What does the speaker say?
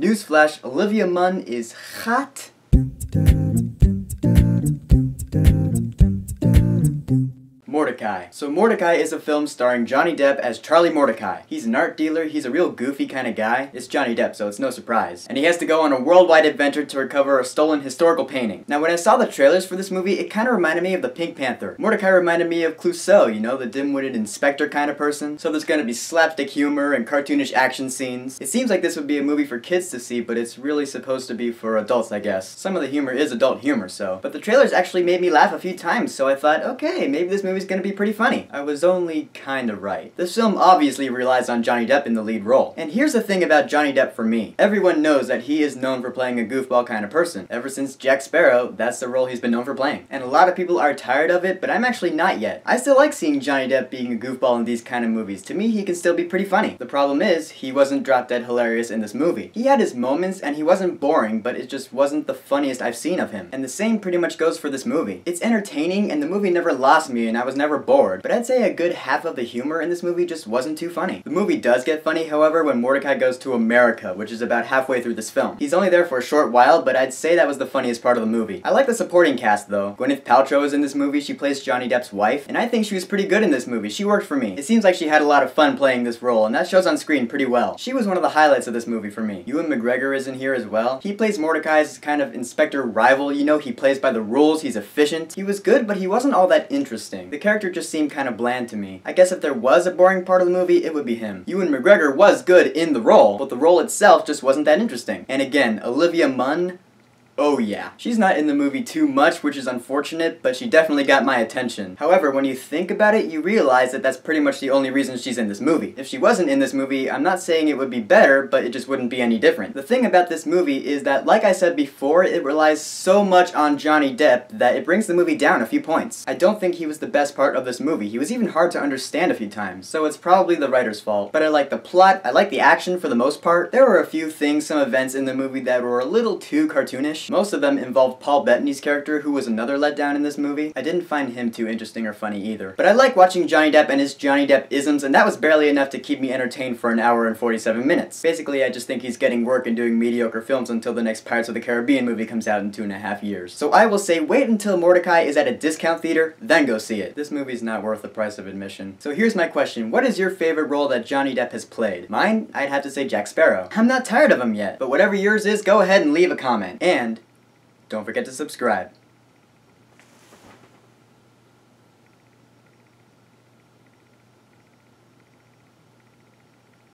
Newsflash, Olivia Munn is hot. Mortdecai. So Mortdecai is a film starring Johnny Depp as Charlie Mortdecai. He's an art dealer, he's a real goofy kind of guy. It's Johnny Depp, so it's no surprise. And he has to go on a worldwide adventure to recover a stolen historical painting. Now when I saw the trailers for this movie, it kind of reminded me of the Pink Panther. Mortdecai reminded me of Clouseau, you know, the dim-witted inspector kind of person. So there's gonna be slapstick humor and cartoonish action scenes. It seems like this would be a movie for kids to see, but it's really supposed to be for adults, I guess. Some of the humor is adult humor, so. But the trailers actually made me laugh a few times, so I thought, okay, maybe this movie's gonna be pretty funny. I was only kinda right. This film obviously relies on Johnny Depp in the lead role. And here's the thing about Johnny Depp for me. Everyone knows that he is known for playing a goofball kind of person. Ever since Jack Sparrow, that's the role he's been known for playing. And a lot of people are tired of it, but I'm actually not yet. I still like seeing Johnny Depp being a goofball in these kind of movies. To me, he can still be pretty funny. The problem is, he wasn't drop dead hilarious in this movie. He had his moments and he wasn't boring, but it just wasn't the funniest I've seen of him. And the same pretty much goes for this movie. It's entertaining and the movie never lost me and I was never bored. But I'd say a good half of the humor in this movie just wasn't too funny. The movie does get funny, however, when Mortdecai goes to America, which is about halfway through this film. He's only there for a short while, but I'd say that was the funniest part of the movie. I like the supporting cast though. Gwyneth Paltrow is in this movie, she plays Johnny Depp's wife, and I think she was pretty good in this movie. She worked for me. It seems like she had a lot of fun playing this role, and that shows on screen pretty well. She was one of the highlights of this movie for me. Ewan McGregor is in here as well. He plays Mortdecai's kind of inspector rival, you know, he plays by the rules, he's efficient. He was good, but he wasn't all that interesting. The character just seemed kind of bland to me. I guess if there was a boring part of the movie, it would be him. Ewan McGregor was good in the role, but the role itself just wasn't that interesting. And again, Olivia Munn, oh yeah. She's not in the movie too much, which is unfortunate, but she definitely got my attention. However, when you think about it, you realize that that's pretty much the only reason she's in this movie. If she wasn't in this movie, I'm not saying it would be better, but it just wouldn't be any different. The thing about this movie is that, like I said before, it relies so much on Johnny Depp that it brings the movie down a few points. I don't think he was the best part of this movie. He was even hard to understand a few times, so it's probably the writer's fault. But I like the plot, I like the action for the most part. There were a few things, some events in the movie that were a little too cartoonish. Most of them involved Paul Bettany's character, who was another letdown in this movie. I didn't find him too interesting or funny either. But I like watching Johnny Depp and his Johnny Depp-isms, and that was barely enough to keep me entertained for an hour and 47 minutes. Basically, I just think he's getting work and doing mediocre films until the next Pirates of the Caribbean movie comes out in 2.5 years. So I will say wait until Mortdecai is at a discount theater, then go see it. This movie's not worth the price of admission. So here's my question. What is your favorite role that Johnny Depp has played? Mine? I'd have to say Jack Sparrow. I'm not tired of him yet, but whatever yours is, go ahead and leave a comment. And don't forget to subscribe.